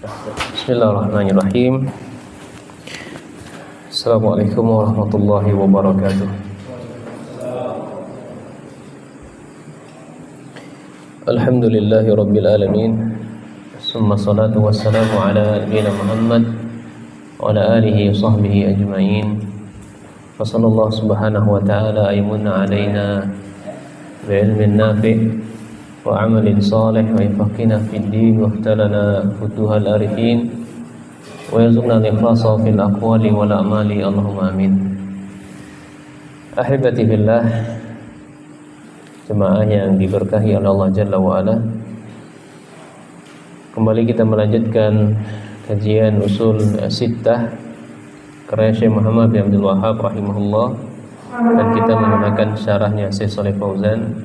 Bismillahirrahmanirrahim. Assalamualaikum warahmatullahi wabarakatuh. Alhamdulillahi rabbil alamin. Summa salatu wassalamu ala nabiyyina Muhammad wa ala alihi wa sahbihi ajma'in. Wa sallallahu subhanahu wa ta'ala aymunna alaina bi ilmin nafi' wa amalin salih wa yafaqina fid din wa ihtalana futuhal arifin wa yarzuqna al-ikhlasa fil aqwali wal a'mali. Allahumma amin. Ahibati fillah, jemaah yang diberkahi oleh Allah Jalla wa Ala, kembali kita melanjutkan kajian usul sittah karya Syekh Muhammad bin Abdul Wahhab rahimahullah, dan kita menggunakan syarahnya Syekh Shalih Fauzan.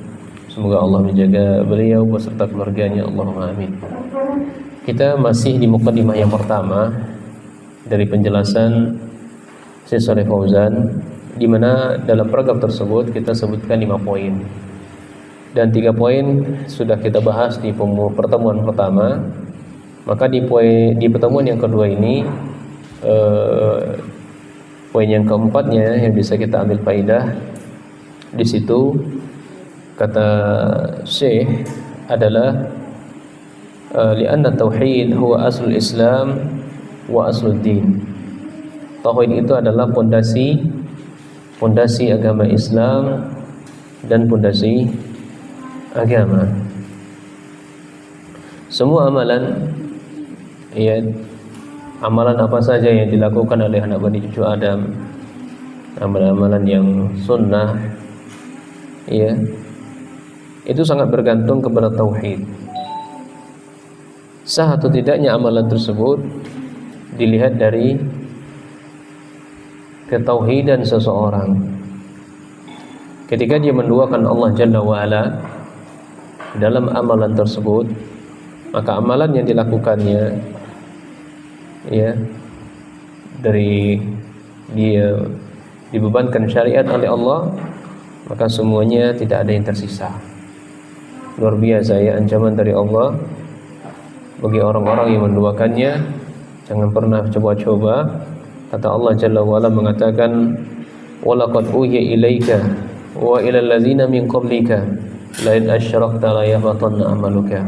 Semoga Allah menjaga beliau beserta keluarganya, Allahumma amin. Kita masih di mukadimah yang pertama dari penjelasan Syekh Shalih Fauzan, di mana dalam program tersebut kita sebutkan 5 poin. Dan 3 poin sudah kita bahas di pertemuan pertama. Maka di pertemuan yang kedua ini, poin yang keempatnya yang bisa kita ambil faidah di situ, kata Syekh adalah li'anna tauhid huwa aslul Islam wa aslud din. Tauhid itu adalah pondasi agama Islam dan pondasi agama. Semua amalan, ya, amalan apa saja yang dilakukan oleh anak bani cucu Adam, amalan-amalan yang sunnah, ya, itu sangat bergantung kepada tauhid. Sah atau tidaknya amalan tersebut dilihat dari ketauhidan seseorang. Ketika dia menduakan Allah Jalla wa Ala dalam amalan tersebut, maka amalan yang dilakukannya, ya, dari dia dibebankan syariat oleh Allah, maka semuanya tidak ada yang tersisa. Luar biasa, ya, ancaman dari Allah bagi orang-orang yang menduakannya. Jangan pernah coba-coba. Kata Allah Jalla wa Ala mengatakan, walaqad uhiya ilaika wa ilal ladzina min qablika la in asyrakta la yahbatanna amaluka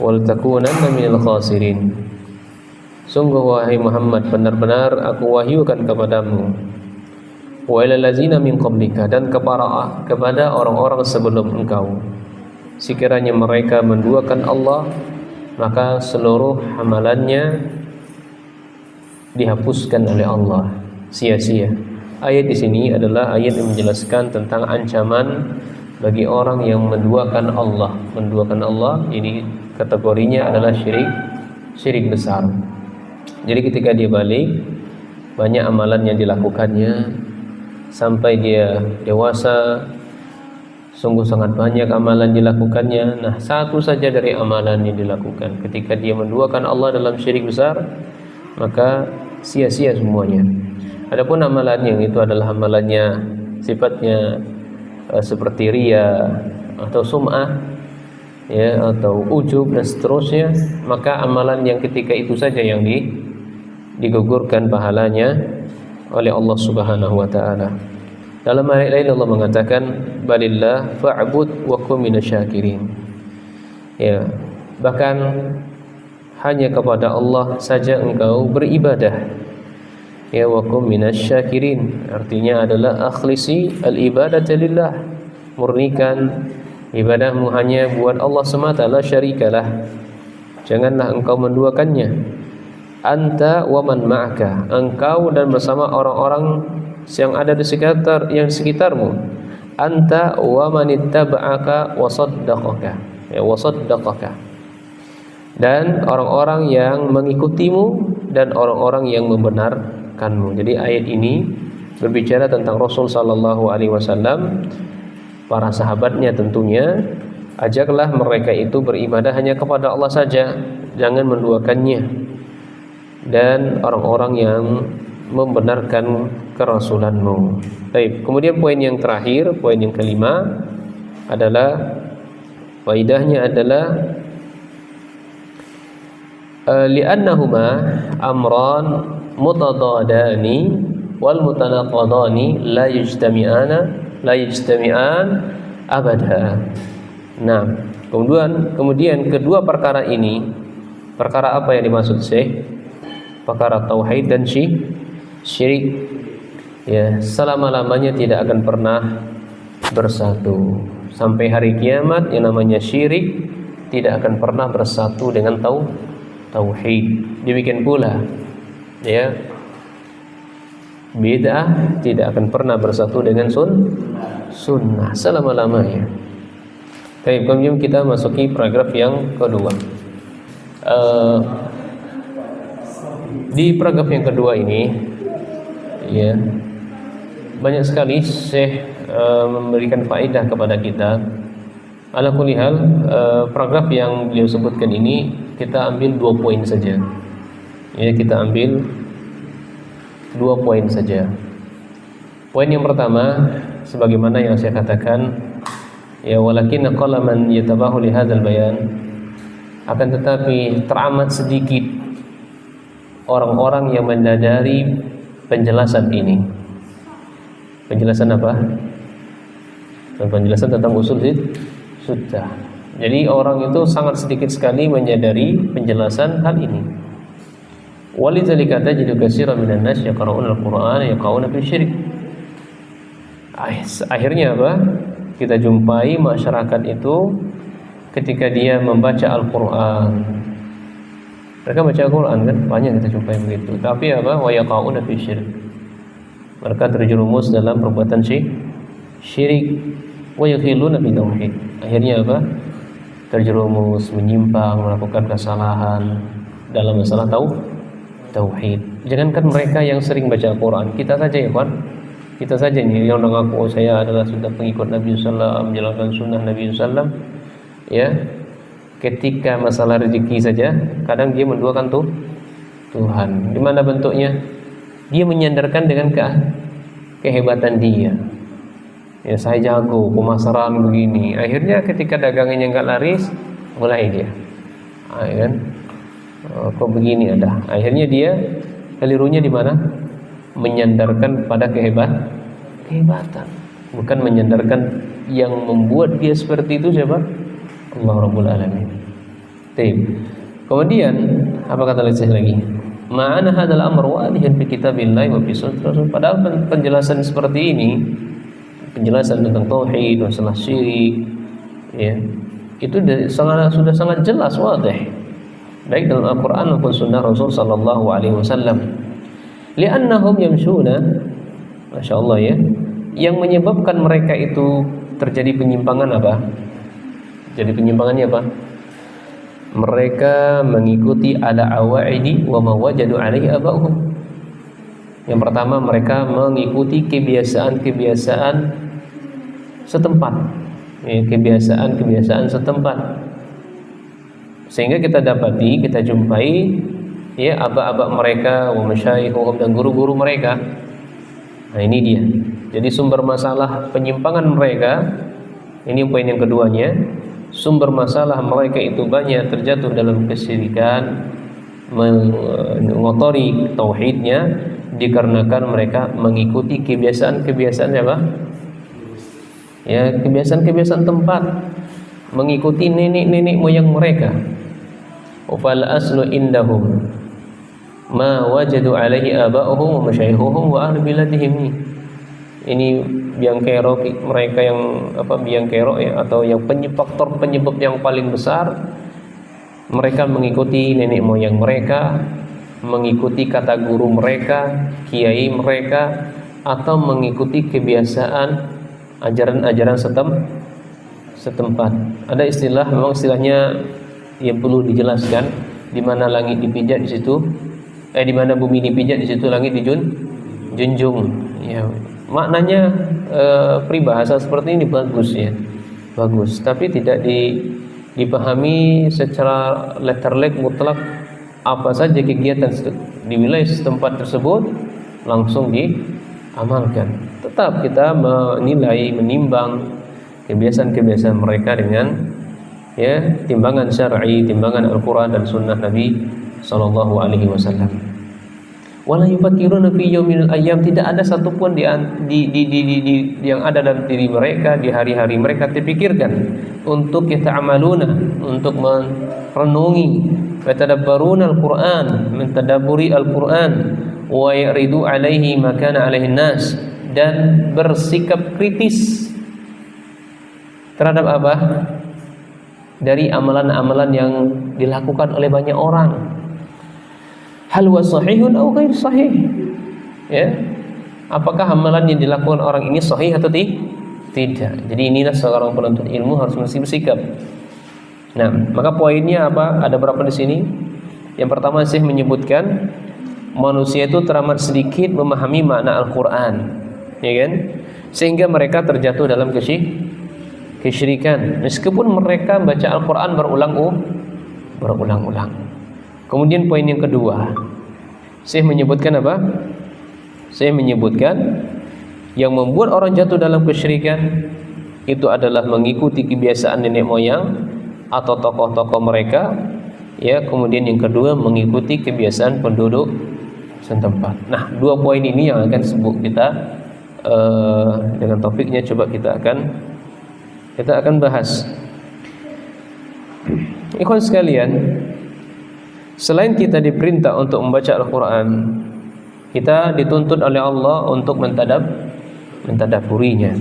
wal takunanna minal khasirin. Sungguh wahai Muhammad, benar-benar aku wahyukan kepadamu, wa ilal ladzina min qablika, dan kepada orang-orang sebelum engkau, sekiranya mereka menduakan Allah, maka seluruh amalannya dihapuskan oleh Allah, sia-sia. Ayat di sini adalah ayat yang menjelaskan tentang ancaman bagi orang yang menduakan Allah. Menduakan Allah ini kategorinya adalah syirik besar. Jadi ketika dia balik, banyak amalan yang dilakukannya sampai dia dewasa, sungguh sangat banyak amalan dilakukannya. Nah, satu saja dari amalan yang dilakukan ketika dia menduakan Allah dalam syirik besar, maka sia-sia semuanya. Adapun amalan yang itu adalah amalannya sifatnya seperti riya atau sum'ah, ya, atau ujub dan seterusnya, maka amalan yang ketika itu saja yang digugurkan pahalanya oleh Allah Subhanahu wa taala. Dalam ayat lain Allah mengatakan, balillah fa'bud wa kum minasyakirin. Ya, bahkan hanya kepada Allah saja engkau beribadah. Ya, wa kum minasyakirin artinya adalah akhlisi al-ibadata lillah. Murnikan ibadahmu hanya buat Allah semata, la syarikalah. Janganlah engkau menduakannya. Anta wa man ma'aka, engkau dan bersama orang-orang yang ada di sekitarmu. Anta wa man ittaba'aka wa saddaqaka, ya, wa saddaqaka, dan orang-orang yang mengikutimu dan orang-orang yang membenarkanmu. Jadi ayat ini berbicara tentang Rasul sallallahu alaihi wasallam, para sahabatnya tentunya. Ajaklah mereka itu beribadah hanya kepada Allah saja, jangan menduakannya, dan orang-orang yang membenarkan kerasulanmu. Baik, kemudian poin yang terakhir, poin yang kelima adalah faidahnya adalah li'annahuma amran mutadadani wal mutanaqadani la yajtami'an abada. Nah, kemudian kedua perkara ini, perkara apa yang dimaksud Syekh? Perkara tauhid dan syirik. Ya, selama-lamanya tidak akan pernah bersatu. Sampai hari kiamat yang namanya syirik tidak akan pernah bersatu dengan tauhid. Demikian pula ya, bid'ah tidak akan pernah bersatu dengan sunnah selama-lamanya. Baik, kemudian kita masuki paragraf yang kedua. Di paragraf yang kedua ini ya, banyak sekali Syekh memberikan faedah kepada kita. Ala kulli hal, paragraf yang beliau sebutkan ini kita ambil 2 poin saja. Ya, kita ambil 2 poin saja. Poin yang pertama, sebagaimana yang saya katakan, ya walakin qala man yatabahu li hadzal bayan, akan tetapi teramat sedikit orang-orang yang menyadari penjelasan ini. Penjelasan apa? Penjelasan tentang usul sunnah. Jadi orang itu sangat sedikit sekali menyadari penjelasan hal ini. Walidzalika tajidu katsiran minan nas yaqra'una al-Qur'ana yaqauna fi syirik. Akhirnya apa? Kita jumpai masyarakat itu ketika dia membaca Al-Qur'an. Mereka baca Al-Qur'an kan, banyak kita jumpai begitu. Tapi apa? Wa yaqauna fi syirik. Mereka terjerumus dalam perbuatan syirik. Wa yakhiluna fi tauhid. Akhirnya apa? Terjerumus, menyimpang, melakukan kesalahan dalam masalah tauhid. Jangankan mereka yang sering baca Al-Quran, kita saja ya Pak, kita saja nih yang mengaku saya adalah sudah pengikut Nabi SAW, menjalankan sunnah Nabi SAW, ya, ketika masalah rezeki saja kadang dia menduakan Tuhan. Di mana bentuknya? Dia menyandarkan dengan kehebatan dia. Ya, saya jago pemasaran begini. Akhirnya ketika dagangannya nggak laris, mulai dia, kan? Kok begini ada? Akhirnya dia kelirunya di mana? Menyandarkan pada kehebatan, bukan menyandarkan yang membuat dia seperti itu siapa? Allah Rabbul Alamin. Kemudian apa kata lagi? Ma'ana hadzal amr wadihun fi kitabillahi wa fi sunnah. Padahal penjelasan seperti ini, penjelasan tentang tauhid, masalah syirik, ya, itu sudah sangat jelas, wadih, baik dalam Al-Quran maupun Sunnah Rasul Sallallahu Alaihi Wasallam. Li'annahum yamshuna, masya Allah ya, yang menyebabkan mereka itu terjadi penyimpangan apa? Jadi penyimpangannya apa? Mereka mengikuti ala awaidi wa mawajadu alaihi aba'uhum. Yang pertama, mereka mengikuti kebiasaan-kebiasaan setempat, ya, kebiasaan setempat, sehingga kita dapati, kita jumpai, ya, aba-aba mereka, wa masyayikhuhum, dan guru-guru mereka. Nah, ini dia. Jadi sumber masalah penyimpangan mereka, ini poin yang keduanya, sumber masalah mereka itu banyak terjatuh dalam kesyirikan, mengotori tauhidnya, dikarenakan mereka mengikuti kebiasaan-kebiasaan apa? Ya, kebiasaan-kebiasaan tempat, mengikuti nenek-nenek moyang mereka. Fal aslu indahum ma wajadu alaihi aba'uhum wa masyayikhuhum wa ahli biladihim. Ini biang kerok mereka yang apa, biang kerok ya, atau yang faktor penyebab yang paling besar, mereka mengikuti nenek moyang mereka, mengikuti kata guru mereka, kiai mereka, atau mengikuti kebiasaan ajaran-ajaran setempat. Ada istilah, memang istilahnya yang perlu dijelaskan, di mana langit dipijak di situ, di mana bumi dipijak di situ langit dijunjung. Ya, maknanya peribahasa seperti ini bagus ya, bagus. Tapi tidak dipahami secara letterlek mutlak. Apa saja kegiatan di wilayah setempat tersebut langsung diamalkan. Tetap kita menilai, menimbang kebiasaan-kebiasaan mereka dengan, ya, timbangan syar'i, timbangan Al-Quran dan Sunnah Nabi sallallahu alaihi wasallam. Wala yufakkiruna fi yaumil ayyam, tidak ada satupun di yang ada dalam diri mereka di hari-hari mereka terpikirkan untuk yata'amaluna, untuk merenungi, wa tadabbaruna al-Qur'an, mentadabburi al-Qur'an, wa yaridu alaihi ma kana alaihi nas, dan bersikap kritis terhadap apa? Dari amalan-amalan yang dilakukan oleh banyak orang. Hal wa sahihun aw ghair sahih, ya, apakah amalan yang dilakukan orang ini sahih atau tidak. Jadi inilah seorang penuntut ilmu harus mesti bersikap. Nah, maka poinnya apa? Ada berapa di sini? Yang pertama, saya menyebutkan manusia itu teramat sedikit memahami makna Al-Quran, ya kan? Sehingga mereka terjatuh dalam kesyirikan meskipun mereka baca Al-Quran berulang-ulang. Kemudian poin yang kedua, saya menyebutkan apa? Saya menyebutkan yang membuat orang jatuh dalam kesyirikan itu adalah mengikuti kebiasaan nenek moyang atau tokoh-tokoh mereka, ya. Kemudian yang kedua, mengikuti kebiasaan penduduk setempat. Nah, dua poin ini yang akan sebut kita dengan topiknya coba kita akan bahas. Ikhwan sekalian, selain kita diperintah untuk membaca Al-Quran, kita dituntut oleh Allah untuk mentadabburinya,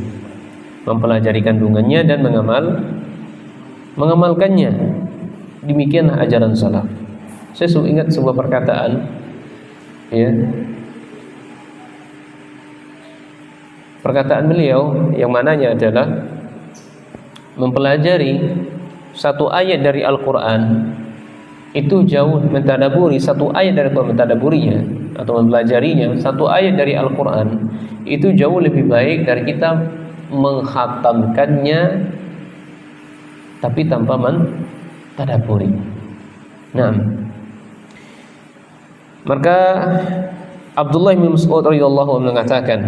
mempelajari kandungannya dan mengamalkannya. Demikianlah ajaran salaf. Saya ingat sebuah perkataan, ya, perkataan beliau yang mananya adalah mempelajari satu ayat dari Al-Quran itu jauh, mentadaburi satu ayat dari Al-Quran, mentadaburinya atau mempelajarinya satu ayat dari Al-Quran itu jauh lebih baik dari kita menghatamkannya tapi tanpa mentadaburi. Nah, maka Abdullah bin Mas'ud radhiyallahu anhu mengatakan,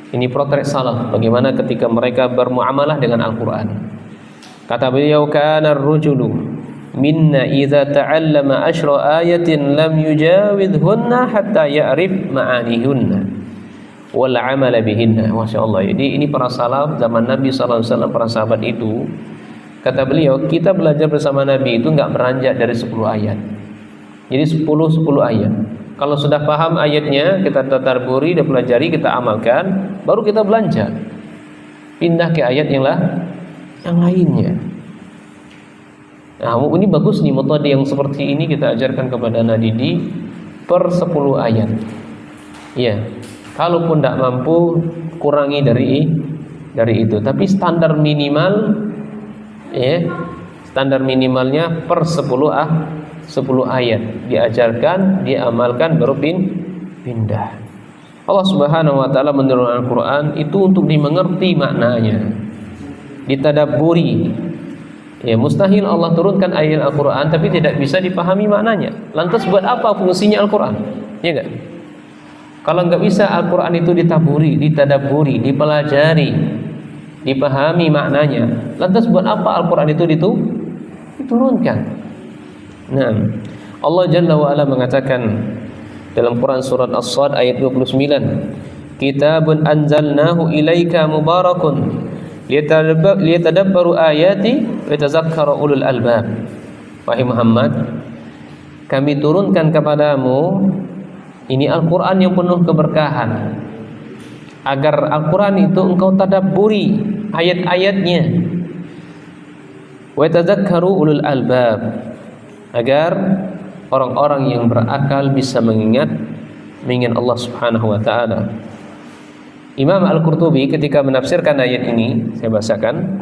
ini potret salaf bagaimana ketika mereka bermuamalah dengan Al-Quran. Kata beliau, kana ar-rajulu minna idza ta'allama asyra ayatin lam yujawidhunna hatta ya'rif ma'anihunna wal 'amala bihinna. Masyaallah. Jadi ini para salaf zaman Nabi sallallahu alaihi wasallam, para sahabat itu, kata beliau, kita belajar bersama Nabi itu enggak beranjak dari 10 ayat. Jadi 10 ayat. Kalau sudah paham ayatnya, kita tadabburi dan pelajari, kita amalkan, baru kita belanja. Pindah ke ayat yang lainnya. Nah, ini bagus nih, metode yang seperti ini kita ajarkan kepada anak didik per 10 ayat. Ya, kalaupun tidak mampu, kurangi dari itu. Tapi standar minimal, ya, standar minimalnya per 10 ayat diajarkan, diamalkan, baru pindah. Allah Subhanahu wa taala menurunkan Al-Qur'an itu untuk dimengerti maknanya, ditadabburi. Ya, mustahil Allah turunkan ayat Al-Quran tapi tidak bisa dipahami maknanya. Lantas buat apa fungsinya Al-Quran? Ya enggak? Kalau enggak bisa Al-Quran itu ditadabburi, dipelajari, dipahami maknanya, lantas buat apa Al-Quran itu diturunkan? Nah, Allah Jalla wa Ala mengatakan dalam Quran surat As-Sad ayat 29, Kitabun anzalnahu ilaika mubarakun liyatadabbaru ayati wa yatazakkaru ulul albab. Wahai Muhammad, kami turunkan kepadamu ini Al-Quran yang penuh keberkahan, agar Al-Quran itu engkau tadabburi ayat-ayatnya, wa yatazakkaru ulul albab, agar orang-orang yang berakal bisa mengingat Allah Subhanahu wa taala. Imam Al-Qurtubi ketika menafsirkan ayat ini, saya bacakan,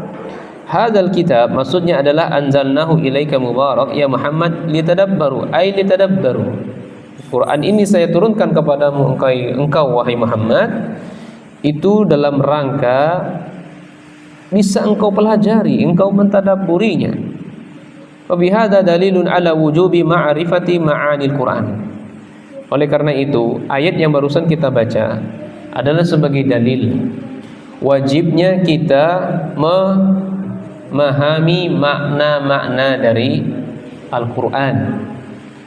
hadzal kitab maksudnya adalah anzalnahu ilaika mubarak ya Muhammad litadabbaru, ay litadabbaru. Quran ini saya turunkan kepadamu engkau wahai Muhammad itu dalam rangka bisa engkau pelajari, engkau mentadabburinya. Wa bihadza dalilun ala wujubi ma'rifati ma'anil Quran. Oleh karena itu, ayat yang barusan kita baca adalah sebagai dalil wajibnya kita memahami makna-makna dari Al-Quran.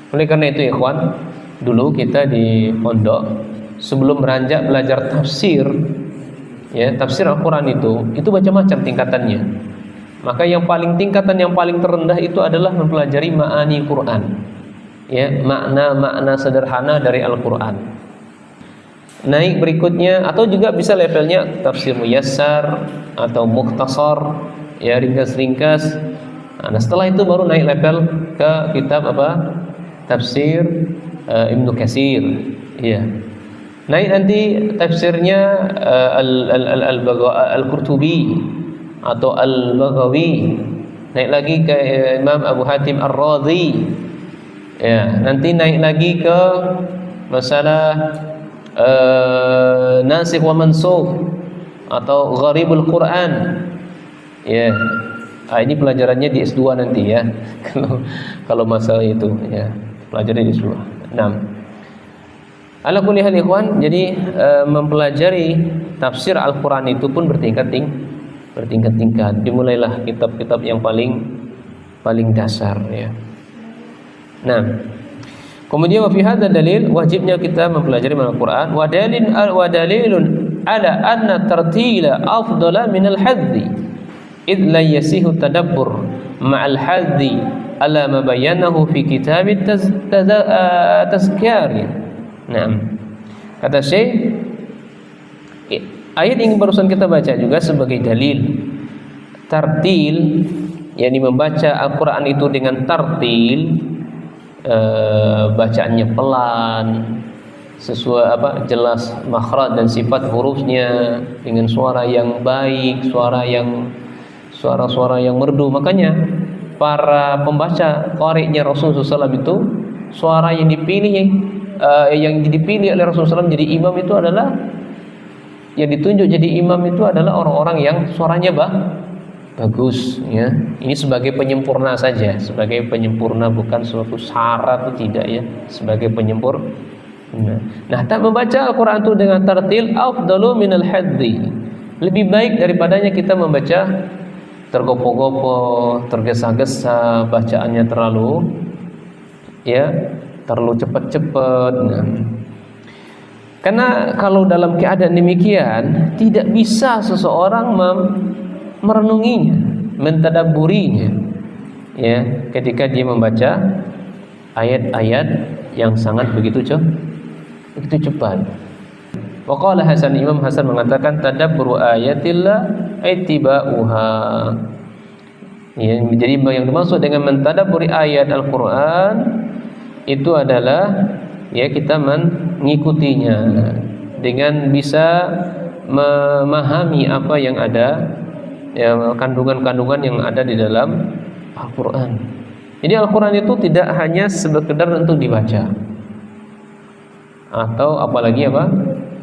Oleh karena itu ikhwan, dulu kita di pondok sebelum beranjak belajar tafsir, ya tafsir Al-Quran itu macam-macam tingkatannya. Maka tingkatan yang paling terendah itu adalah mempelajari ma'ani Quran, ya makna-makna sederhana dari Al-Quran. Naik berikutnya atau juga bisa levelnya tafsir muyassar atau mukhtasar, ya ringkas-ringkas. Nah, setelah itu baru naik level ke kitab apa? Tafsir Ibnu Katsir, ya. Naik nanti tafsirnya Al-Qurtubi atau Al-Baghawi. Naik lagi ke Imam Abu Hatim Ar-Razi. Ya, nanti naik lagi ke masalah Nasikh wa Mansukh atau Gharibul Quran. Ya. Ini pelajarannya di S2 nanti ya. Kalau masalah itu ya, pelajari di S2. 6. Ala kulli hal ikhwan, jadi mempelajari tafsir Al-Qur'an itu pun bertingkat-tingkat. Dimulailah kitab-kitab yang paling dasar ya. Nah, kemudian wa fi hadza dalil, wajibnya kita mempelajari Al-Qur'an wa dalilun ala anna tartila afdala min al-hadzi id la yasihu tadabbur ma'al hadzi ala ma bayyanahu fi kitab tazkiyar. Nah, kata Syekh, ayat yang barusan kita baca juga sebagai dalil tartil, yakni membaca Al-Qur'an itu dengan tartil, bacaannya pelan, sesuai jelas makhraj dan sifat hurufnya, dengan suara yang baik, suara-suara yang merdu. Makanya para pembaca qari'nya Rasulullah SAW itu suara yang dipilih oleh Rasulullah SAW jadi imam itu adalah, yang ditunjuk jadi imam itu adalah orang-orang yang suaranya bagus ya. Ini sebagai penyempurna saja, sebagai penyempurna, bukan suatu syarat, tidak ya, sebagai penyempurna. Nah, tak membaca Al-Quran itu dengan tartil afdalu minal hadzi, lebih baik daripadanya kita membaca tergopo-gopo, tergesa-gesa, bacaannya terlalu cepat-cepat. Nah, karena kalau dalam keadaan demikian tidak bisa seseorang merenunginya, mentadabburinya, ya, ketika dia membaca ayat-ayat yang sangat begitu cepat. Waqala Hasan, Imam Hasan mengatakan tadabburu ayatillah ittiba'uha. Ya, jadi yang dimaksud dengan mentadabburi ayat Al-Qur'an itu adalah ya kita mengikutinya dengan bisa memahami apa yang ada, ya, kandungan-kandungan yang ada di dalam Al-Qur'an. Jadi Al-Qur'an itu tidak hanya sekedar untuk dibaca atau apalagi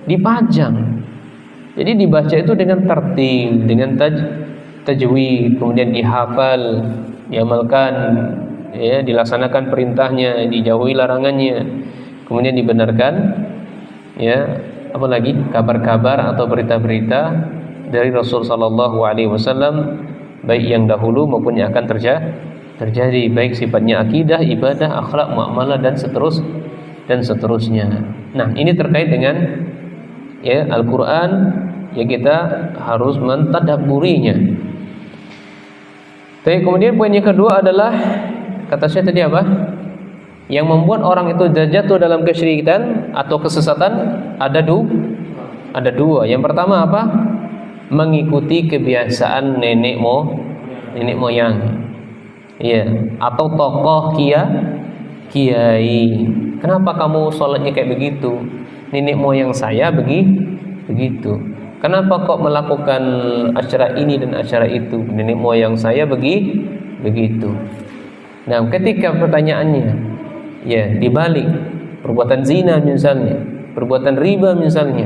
dipajang. Jadi dibaca itu dengan tartil, dengan tajwid, kemudian dihafal, diamalkan, ya, dilaksanakan perintahnya, dijauhi larangannya, kemudian dibenarkan, ya, apalagi kabar-kabar atau berita-berita dari Rasul sallallahu alaihi wasallam, baik yang dahulu maupun yang akan terjadi, baik sifatnya akidah, ibadah, akhlak, muamalah dan seterusnya. Nah, ini terkait dengan ya Al-Quran, ya kita harus mentadabburinya. Tapi kemudian poin yang kedua adalah, kata saya tadi apa? Yang membuat orang itu jatuh dalam kesyirikan atau kesesatan ada dua. Yang pertama apa? Mengikuti kebiasaan nenek moyang, ya, atau tokoh kiai. Kenapa kamu sholatnya kayak begitu? Nenek moyang saya begitu. Kenapa kok melakukan acara ini dan acara itu? Nenek moyang saya begitu. Nah, ketika pertanyaannya, ya, dibalik perbuatan zina misalnya, perbuatan riba misalnya,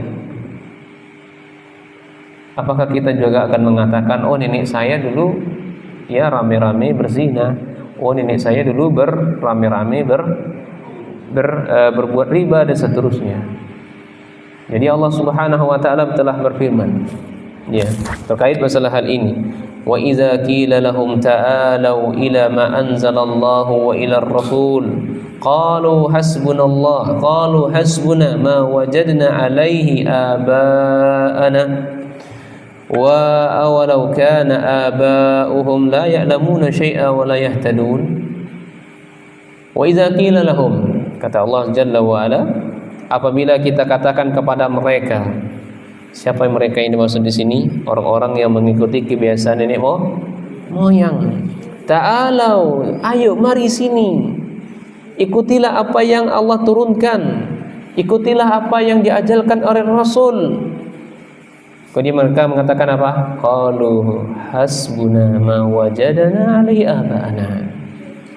apakah kita juga akan mengatakan, oh nenek saya dulu ya rame-rame berzina, oh nenek saya dulu berrame-rame berbuat riba dan seterusnya. Jadi Allah Subhanahu wa taala telah berfirman, ya, terkait masalah hal ini, Wa idza qila lahum ta'alu ila ma anzalallahu wa ila ar-rasul qalu hasbuna ma wajadna alaihi aba'ana wa awalau kana aba'uhum la ya'lamuna syai'a wa la yahtadun. Wa idza qila lahum, kata Allah Jalla wa Ala, apabila kita katakan kepada mereka, siapa yang mereka ini dimaksud di sini? Orang-orang yang mengikuti kebiasaan nenek moyang. Ta'alau, ayo mari sini. Ikutilah apa yang Allah turunkan. Ikutilah apa yang diajarkan oleh Rasul. Kemudian mereka mengatakan apa? Qalu hasbuna ma wajadana alaihi aba'ana.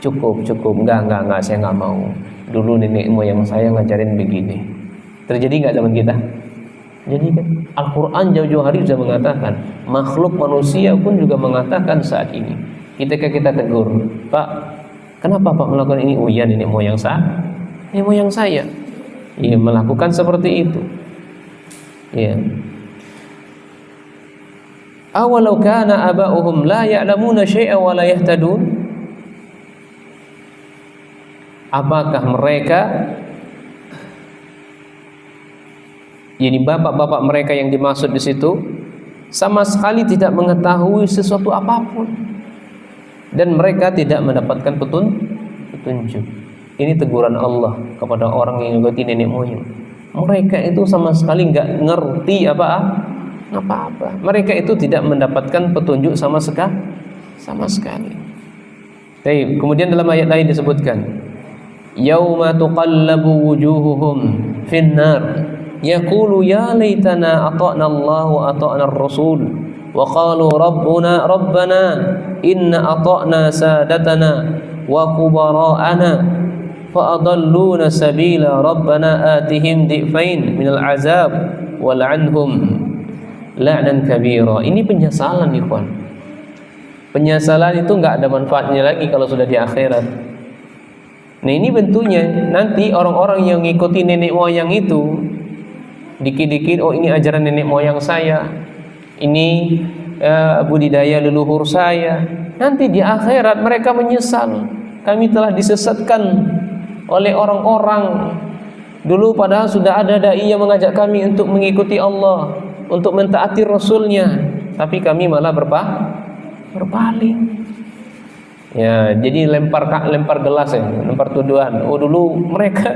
Cukup. Enggak, saya enggak mau. Dulu nenek moyang saya ngajarin begini. Terjadi enggak zaman kita? Jadi kan Al-Quran jauh-jauh hari sudah mengatakan, makhluk manusia pun juga mengatakan saat ini. Ketika kita tegur, Pak, kenapa Pak melakukan ini? Oh iya, nenek moyang saya. Iya, melakukan seperti itu. Iya. Awalau kana aba'uhum la ya'lamuna syai'a wa la yahtadun. Apakah mereka, yakni bapak-bapak mereka yang dimaksud di situ, sama sekali tidak mengetahui sesuatu apapun dan mereka tidak mendapatkan petunjuk. Ini teguran Allah kepada orang yang mengikuti nenek moyang. Mereka itu sama sekali nggak ngerti apa-apa. Mereka itu tidak mendapatkan petunjuk sama sekali. Baik, kemudian dalam ayat lain disebutkan, yauma tuqallabu wujuhuhum finnar yaqulu ya laitana ata'na Allah wa ata'na ar-rasul wa qalu rabbana inna ata'na sadatana wa kubara'ana fa adalluna sabila rabbana atihim di'fain minal azab wal'anhum la'nan kabira. Ini penyesalan, ikhwan. Penyesalan itu enggak ada manfaatnya lagi kalau sudah di akhirat. Nah, ini bentuknya nanti orang-orang yang ngikuti nenek moyang itu dikit-dikit, oh ini ajaran nenek moyang saya, ini budidaya leluhur saya. Nanti di akhirat mereka menyesal, kami telah disesatkan oleh orang-orang dulu, padahal sudah ada dai yang mengajak kami untuk mengikuti Allah, untuk mentaati Rasulnya, tapi kami malah berpaling. Ya, jadi lempar gelas ya, lempar tuduhan. Oh dulu mereka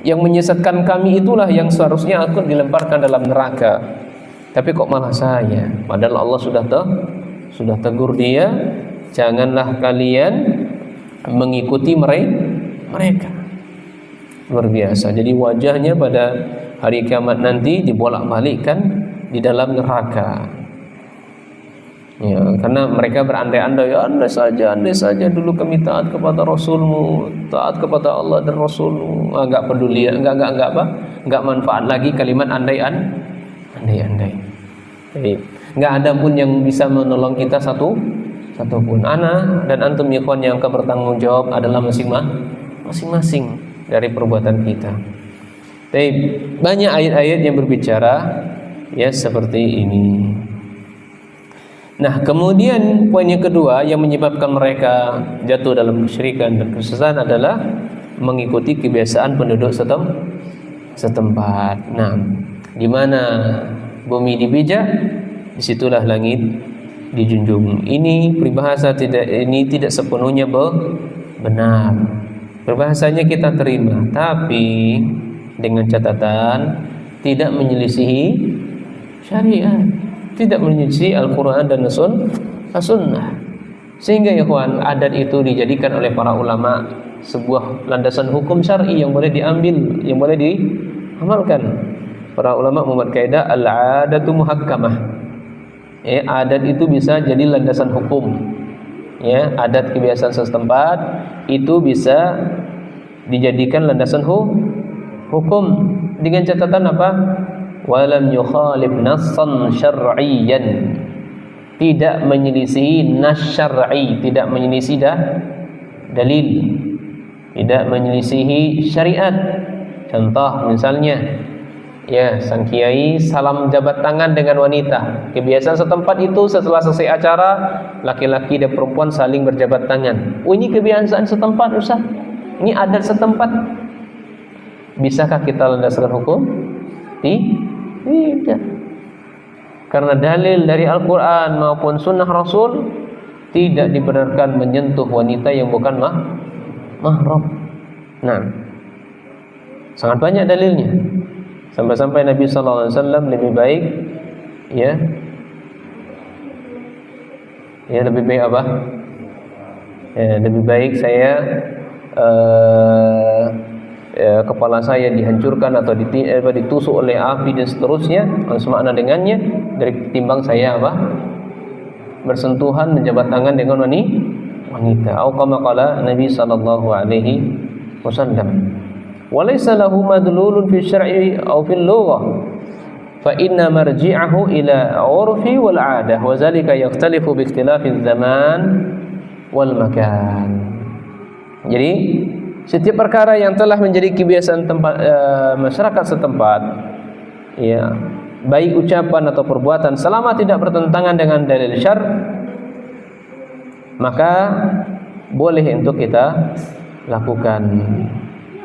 yang menyesatkan kami itulah yang seharusnya aku dilemparkan dalam neraka. Tapi kok malah saya? Padahal Allah sudah tegur dia, janganlah kalian mengikuti mereka. Luar biasa. Jadi wajahnya pada hari kiamat nanti dibolak-balikkan di dalam neraka. Ya, karena mereka berandai-andai, andai saja dulu kami taat kepada Rasulmu, taat kepada Allah dan Rasulmu. Enggak peduli, enggak manfaat lagi kalimat andai-andai. Enggak ada pun yang bisa menolong kita satupun. Ana dan antum ikhwan yang akan bertanggung jawab adalah masing-masing dari perbuatan kita. Baik, banyak ayat-ayat yang berbicara ya seperti ini. Nah, kemudian poin yang kedua yang menyebabkan mereka jatuh dalam kesyirikan dan kesesatan adalah mengikuti kebiasaan penduduk setempat. Nah, di mana bumi dipijak, disitulah langit dijunjung. Ini peribahasa tidak sepenuhnya benar. Peribahasanya kita terima, tapi dengan catatan tidak menyelisihi syariat, tidak menyelisihi Al-Quran dan As-Sunnah. Sehingga ikhwan, adat itu dijadikan oleh para ulama sebuah landasan hukum syar'i yang boleh diambil, yang boleh diamalkan. Para ulama membuat kaidah al-'adatu muhakkamah. Ya, adat itu bisa jadi landasan hukum. Ya, adat kebiasaan setempat itu bisa dijadikan landasan hukum dengan catatan apa? Walam yukhalif nassan syar'iyyan, tidak menyelisihi nas syar'i, tidak menyelisihi dalil, tidak menyelisihi syariat. Contoh misalnya Ya, sang kiai salam jabat tangan dengan wanita. Kebiasaan setempat itu setelah selesai acara, laki-laki dan perempuan saling berjabat tangan. Oh, ini kebiasaan setempat, Ustaz. Ini adat setempat. Bisakah kita landaskan hukum? Tidak. Karena dalil dari Al-Quran maupun Sunnah Rasul tidak dibenarkan menyentuh wanita yang bukan mahram. Nah, sangat banyak dalilnya. Sampai-sampai Nabi sallallahu alaihi wasallam lebih baik lebih baik apa? Lebih baik saya kepala saya dihancurkan atau ditusuk oleh api dan seterusnya, semakna dengannya, dari timbang saya bersentuhan menjabat tangan dengan wanita. Atau kama qala Nabi sallallahu alaihi wasallam. Walaysa lahu madlulun fi syar'i aw fil lughah fa inna marji'ahu ila 'urfi wal 'adah wa zalika yakhtalifu bi ikhtilafi zaman wal makan. Jadi setiap perkara yang telah menjadi kebiasaan masyarakat setempat, ya, baik ucapan atau perbuatan selama tidak bertentangan dengan dalil syar', maka boleh untuk kita lakukan.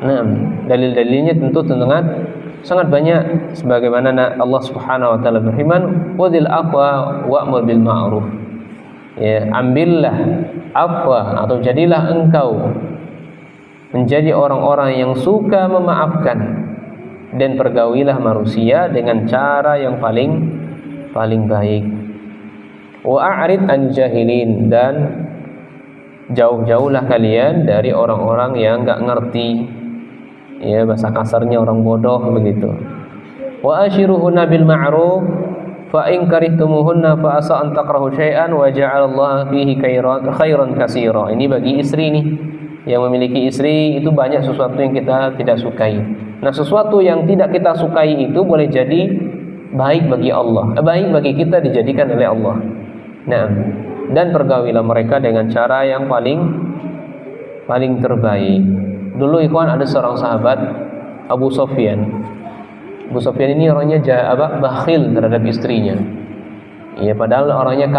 Nah, dalil-dalilnya tentu sangat banyak, sebagaimana Allah Subhanahu wa taala berfirman, "Khudhil afwa wa'mur bil ma'ruf." Ya, ambillah afwa atau jadilah engkau menjadi orang-orang yang suka memaafkan dan pergaulilah manusia dengan cara yang paling baik. Wa a'rid an jahilin, dan jauh-jauhlah kalian dari orang-orang yang enggak ngerti. Ya, bahasa kasarnya orang bodoh begitu. Wa ashiruhunna bil ma'ruf fa in karihtumuhunna fa asa an takrahu syai'an wa ja'alallaha fihi khairan katsira. Ini bagi istri nih, yang memiliki istri itu banyak sesuatu yang kita tidak sukai. Nah, sesuatu yang tidak kita sukai itu boleh jadi baik bagi Allah, baik bagi kita dijadikan oleh Allah. Nah, dan pergaulilah mereka dengan cara yang paling terbaik. Dulu ikhwan, ada seorang sahabat Abu Sufyan. Abu Sufyan ini orangnya bakhil terhadap istrinya. Ya, padahal orangnya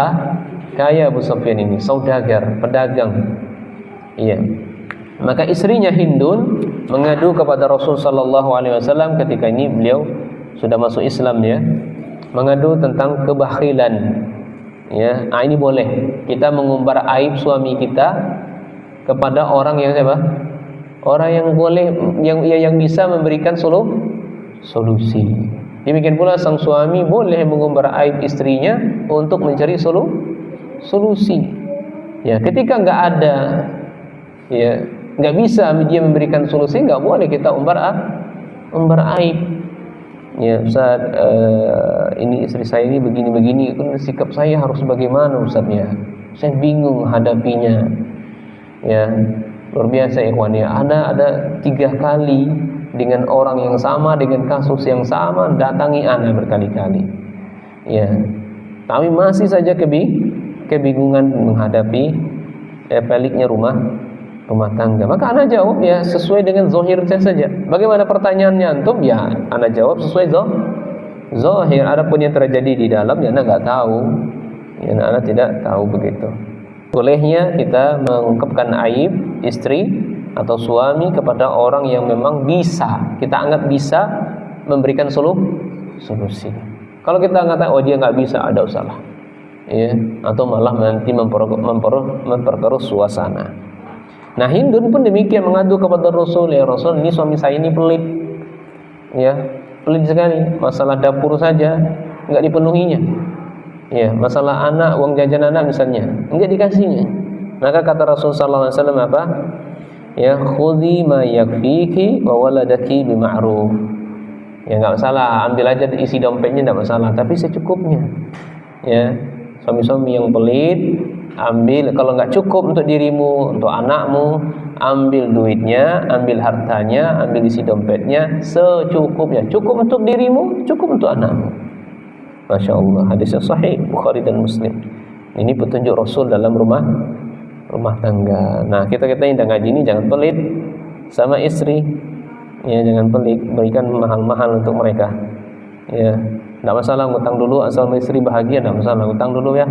kaya Abu Sufyan ini, saudagar, pedagang. Iya. Maka istrinya Hindun mengadu kepada Rasul sallallahu alaihi wasallam ketika ini beliau sudah masuk Islam, ya. Mengadu tentang kebakhilan. Ya, ini boleh kita mengumbar aib suami kita kepada orang yang siapa? Orang yang boleh, yang bisa memberikan solusi. Demikian pula sang suami boleh mengumbar aib istrinya untuk mencari solusi. Ya, ketika enggak ada, ya, enggak bisa dia memberikan solusi, enggak boleh kita umbar aib. Ya, Ustaz, ini istri saya ini begini-begini, sikap saya harus bagaimana, Ustaz, ya? Saya bingung hadapinya. Ya, luar biasa ikhwan, ya. Ada 3 kali dengan orang yang sama, dengan kasus yang sama, datangi ana berkali-kali. Ya, tapi masih saja kebingungan menghadapi peliknya rumah tangga. Maka ana jawab, ya, sesuai dengan zahirnya saja. Bagaimana pertanyaannya antum? Ya, ana jawab sesuai zahir. Adapun yang terjadi di dalam, ya, ana enggak tahu. Ya, ana tidak tahu begitu. Bolehnya kita mengungkapkan aib istri atau suami kepada orang yang memang bisa, kita anggap bisa memberikan solusi. Kalau kita mengatakan, oh dia nggak bisa, ada usaha, ya, atau malah nanti memperkeruh suasana. Nah, Hindun pun demikian, mengadu kepada Rasul, ya Rasul, ini suami saya ini pelit, ya, pelit sekali. Masalah dapur saja nggak dipenuhinya. Ya, masalah anak, uang jajan anak misalnya, enggak dikasihnya. Maka kata Rasul sallallahu alaihi wasallam apa? Ya, khudhi ma yakfiki wa waladaki bima'ruf. Ya, enggak masalah, ambil aja isi dompetnya, enggak masalah, tapi secukupnya. Ya, suami-suami yang pelit, ambil, kalau enggak cukup untuk dirimu, untuk anakmu, ambil duitnya, ambil hartanya, ambil isi dompetnya secukupnya. Cukup untuk dirimu, cukup untuk anakmu. Masya Allah, hadisnya sahih Bukhari dan Muslim. Ini petunjuk Rasul dalam rumah tangga. Nah, kita yang dah ngaji ini jangan pelit sama istri, ya, jangan pelit, berikan mahal-mahal untuk mereka. Ya, enggak masalah ngutang dulu asal istri bahagia, enggak masalah, utang dulu ya.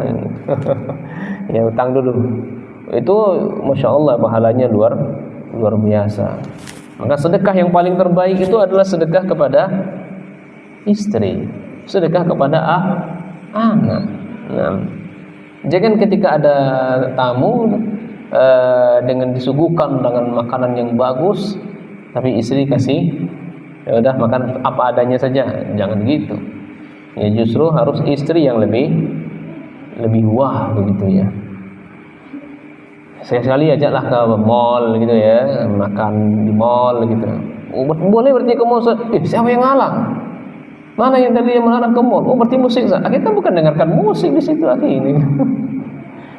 Ya, utang dulu. Itu Masya Allah pahalanya luar biasa. Maka sedekah yang paling terbaik itu adalah sedekah kepada istri, sedekah kepada anak. Nah, jangan ketika ada tamu dengan disuguhkan dengan makanan yang bagus, tapi istri kasih ya udah makan apa adanya saja, jangan gitu. Ya justru harus istri yang lebih wah begitu ya. Sekali-sekali ajaklah ke mall gitu ya, makan di mall gitu. Oh, boleh berarti ke mall. Siapa yang ngalang? Mana yang tadi yang melarang ke mall? Oh, berarti musik. Kita bukan dengarkan musik di situ ini.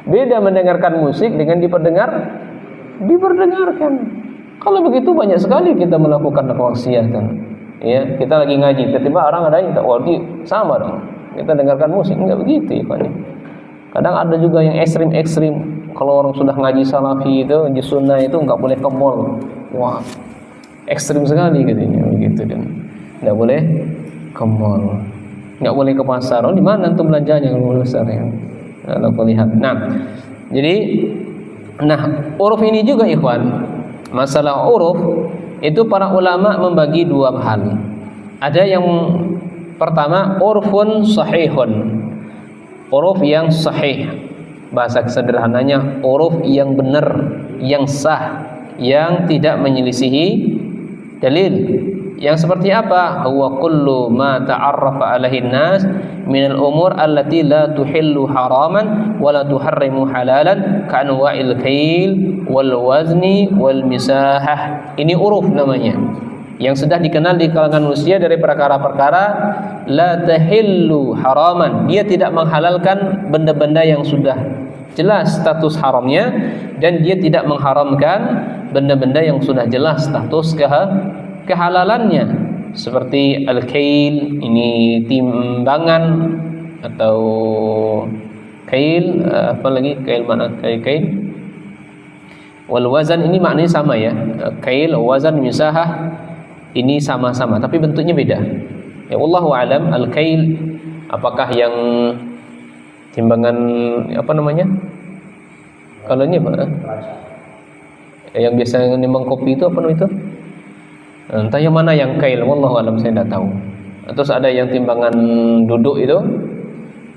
Beda mendengarkan musik dengan diperdengarkan. Kalau begitu banyak sekali kita melakukan kemaksiatan. Ya, kita lagi ngaji, tiba-tiba orang ada yang sama dong. Kita dengarkan musik, enggak begitu ya, Pak. Kadang ada juga yang ekstrim. Kalau orang sudah ngaji salafi itu, ngaji sunnah itu enggak boleh ke mall. Wah, ekstrim sekali katanya begitu kan. Enggak boleh ke mall. Enggak boleh ke pasar. Oh, di mana antum belanjanya kalau besar ya? Kalau lihat. Nah, jadi uruf ini juga ikhwan. Masalah uruf itu para ulama membagi dua hal. Ada yang pertama urfun sahihun. Uruf yang sahih. Bahasa sederhananya uruf yang benar, yang sah, yang tidak menyelisihi dalil. Yang seperti apa? Huwa kullu ma ta'arrafa alaihi nas minal umur allati la tuhillu haraman wa la tuharrimu halalan ka anwa'il kail wal wazni wal misahah. Ini uruf namanya, yang sudah dikenal di kalangan manusia dari perkara-perkara la tahillu haraman. Dia tidak menghalalkan benda-benda yang sudah jelas status haramnya, dan dia tidak mengharamkan benda-benda yang sudah jelas status kehalalannya, seperti al-kail, ini timbangan, atau kail, apa lagi kail, mana kail wal wazan, ini maknanya sama ya. Kail, wazan, misahah ini sama-sama tapi bentuknya beda. Ya wallahu alam, al-kail apakah yang timbangan apa namanya? Kalau ini apa? Yang biasa nimbang kopi itu apa namanya itu? Entah yang mana yang kail, wallahu alam, saya tidak tahu. Terus ada yang timbangan duduk itu,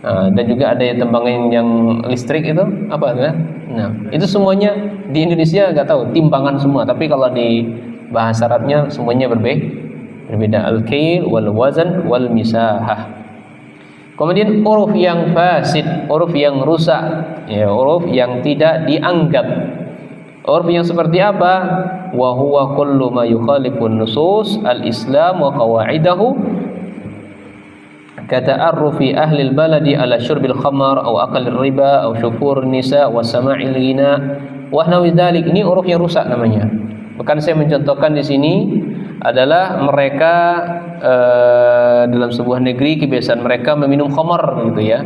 dan juga ada yang timbangan yang listrik itu apa ya? Nah, itu semuanya di Indonesia nggak tahu, timbangan semua. Tapi kalau di bahasa Arabnya semuanya berbeda. Al-kail wal wazan wal misahah. Kemudian uruf yang fasid, uruf yang rusak, ya, uruf yang tidak dianggap. Uruf yang seperti apa? Wa huwa kullu ma yukhalifun nusus al-Islam wa qawaidahu kata'arrufi ahli al-baladi ala syurbil khamar aw aqal riba aw syufur nisa wa sama'il ghina wa nahwi dzalik. Ini uruf yang rusak namanya. Bukan saya mencontohkan di sini adalah mereka dalam sebuah negeri kebiasaan mereka meminum khamar gitu ya,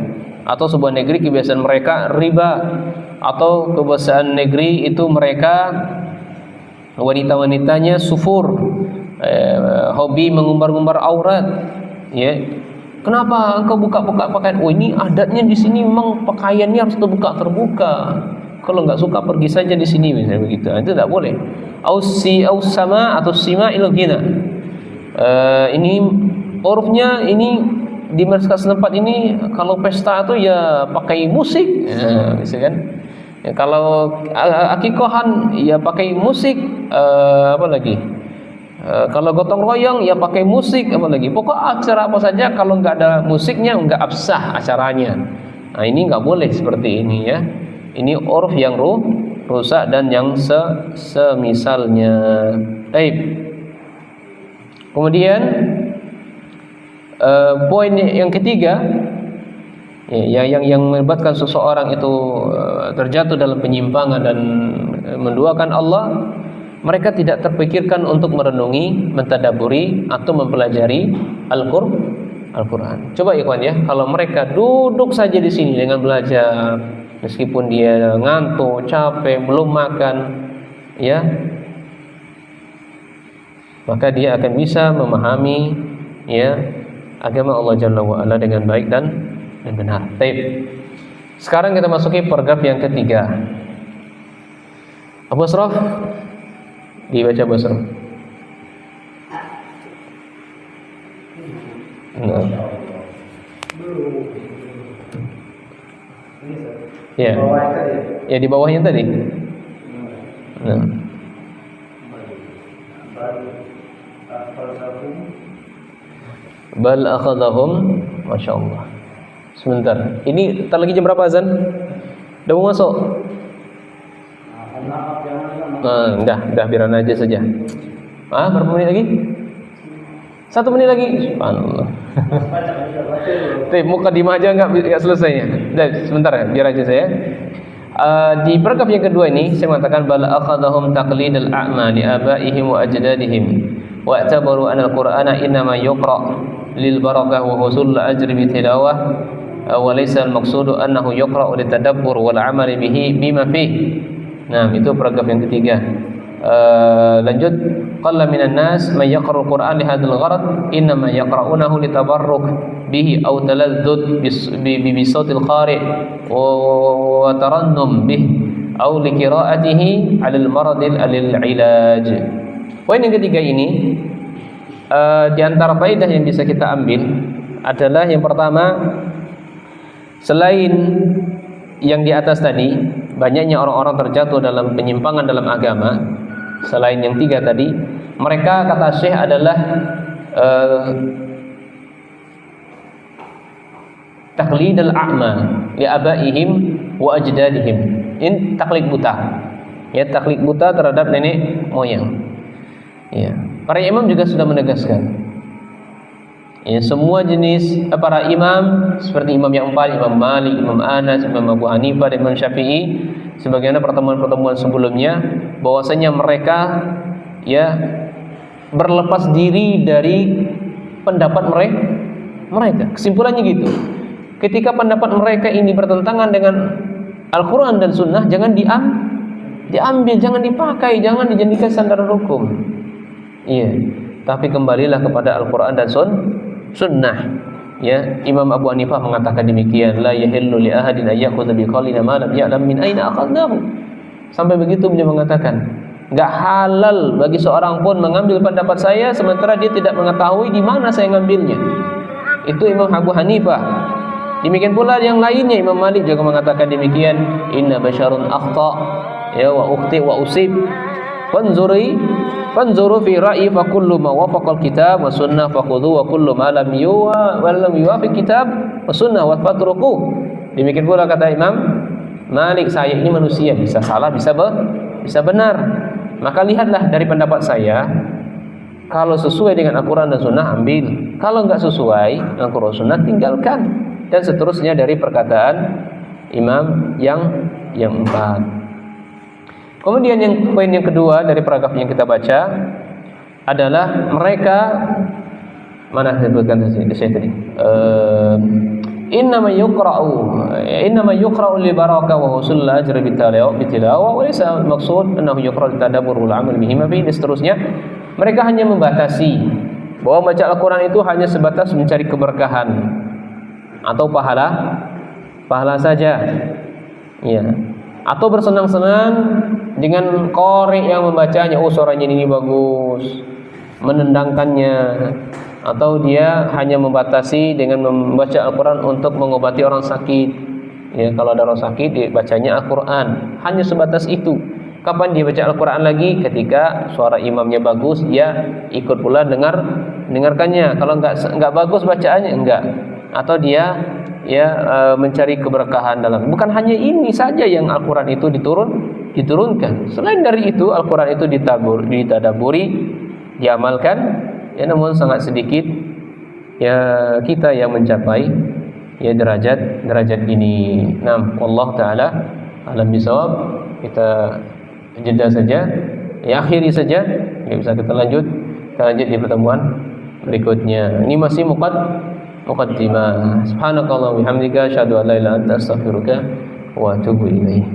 atau sebuah negeri kebiasaan mereka riba, atau kebiasaan negeri itu mereka wanita-wanitanya sufur, hobi mengumbar-umbar aurat, ya. Kenapa engkau buka-buka pakaian? Oh, ini adatnya di sini memang pakaiannya harus terbuka. Kalau nggak suka pergi saja di sini, misalnya begitu. Itu tidak boleh. Sama atau sima ilghina. Ini urufnya ini di masyarakat setempat ini kalau pesta itu ya pakai musik, bisa kan? Ya, kalau akikohan ya pakai musik, apa lagi? Kalau gotong royong ya pakai musik, apa lagi? Pokok acara apa saja kalau nggak ada musiknya nggak absah acaranya. Nah, ini nggak boleh seperti ini ya. Ini uruf yang rusak dan yang semisalnya. Baik. Kemudian poin yang ketiga, ya, yang melibatkan seseorang itu terjatuh dalam penyimpangan dan menduakan Allah, mereka tidak terpikirkan untuk merenungi, mentadaburi atau mempelajari Al-Quran. Coba ikhwan ya, kalau mereka duduk saja di sini dengan belajar, meskipun dia ngantuk, capek, belum makan, ya, maka dia akan bisa memahami, ya, agama Allah Jalla wa Ala dengan baik dan benar. Baik. Sekarang kita masuki paragraf yang ketiga. Abu Asraf, dibaca Abu Asraf. Nah. Ya. Ya di bawahnya tadi. Nah. Bal akhadhahum, Masya Allah. Sebentar. Ini tak lagi jam berapa azan? Udah mau masuk? Nah, dah biaran aja saja. Berapa menit lagi? 1 menit lagi. Subhanallah. Mukadimah aja enggak selesainya. Dah, sebentar ya, biar aja saya. Di paragraf yang kedua ini saya mengatakan bal akhadhahum taqlidal a'ma li abaihim wa ajdadihim wa i'tabaru anna al-Qur'ana innama yuqra lil barakah wa husul ajri bi tilawah wa laysa al-maqsudu annahu yuqra li tadabbur wal 'amal bihi bima fihi. Nah, itu paragraf yang ketiga. Lanjut, qalla minan nas may yaqra'u al-Qur'an li hadzal gharad innama yaqra'unahu li tabarruk bihi aw taladzud bi sautil qari' wa tarannum bihi aw li qira'atihi 'ala al-marad al-ilaj. Poin yang ketiga ini di antara faedah yang bisa kita ambil adalah yang pertama, selain yang di atas tadi, banyaknya orang-orang terjatuh dalam penyimpangan dalam agama. Selain yang tiga tadi, mereka kata Syekh adalah taqlidul a'ma li abaihim wa ajdadihim. Ini taklid buta. Ya, taklid buta terhadap nenek moyang. Ya. Para imam juga sudah menegaskan. Ya, semua jenis para imam seperti imam yang empat, Imam Malik, Imam Anas, Imam Abu Hanifah, dan Imam Syafi'i, sebagaimana pertemuan-pertemuan sebelumnya, bahwasanya mereka ya berlepas diri dari pendapat mereka. Kesimpulannya gitu. Ketika pendapat mereka ini bertentangan dengan Al-Quran dan Sunnah, jangan diambil, jangan dipakai, jangan dijadikan sandaran hukum. Iya. Tapi kembalilah kepada Al-Quran dan Sunnah. Ya, Imam Abu Hanifah mengatakan demikian, la yahillu li ahadin ay ya'khudha bi qawlina ma lam ya'lam min aina akhadnahu. Sampai begitu beliau mengatakan, enggak halal bagi seorang pun mengambil pendapat saya sementara dia tidak mengetahui di mana saya ngambilnya. Itu Imam Abu Hanifah. Demikian pula yang lainnya, Imam Malik juga mengatakan demikian, inna basyarun akhta ya wa ukhti wa usib. Fanzuru fi ra'yi fa kullu ma wafaqa al-kitab wa sunnah fakhudhu wa kullu ma lam yuwafiq kitab wa sunnah wa fatruku. Demikian pula kata Imam Malik, saya ini manusia, bisa salah, bisa benar. Maka lihatlah dari pendapat saya, kalau sesuai dengan Al-Quran dan Sunnah ambil, kalau enggak sesuai Al-Quran dan Sunnah tinggalkan, dan seterusnya dari perkataan imam yang empat. Kemudian poin yang kedua dari paragraf yang kita baca adalah mereka, mana sebutkan saya tadi, innama yuqra'u li barakah wa husul ajri bitilawah wa laysa al-maqsud annahu yuqra'u tadabbur wal 'amal bihi ma fi. Dan seterusnya, mereka hanya membatasi bahwa baca Al-Quran itu hanya sebatas mencari keberkahan atau pahala saja, ya, atau bersenang-senang dengan qari yang membacanya, suaranya ini bagus, menendangkannya, atau dia hanya membatasi dengan membaca Al-Quran untuk mengobati orang sakit. Ya, kalau ada orang sakit dibacanya Al-Quran, hanya sebatas itu. Kapan dia baca Al-Quran lagi? Ketika suara imamnya bagus, dia ikut pula dengarkannya. Kalau enggak bagus bacaannya, enggak. Atau dia mencari keberkahan dalam. Bukan hanya ini saja yang Al-Quran itu diturunkan. Selain dari itu, Al-Quran itu ditadaburi, diamalkan. Ya, namun sangat sedikit ya kita yang mencapai ya derajat ini. Nah, Allah Taala alam bisawab. Kita jeda saja, ya akhiri saja. Ya, bisa kita lanjut di pertemuan berikutnya. Ini masih muqaddimah. Subhanakallah wa bihamdika asyhadu an la ilaha illa anta astaghfiruka wa atubu ilaik.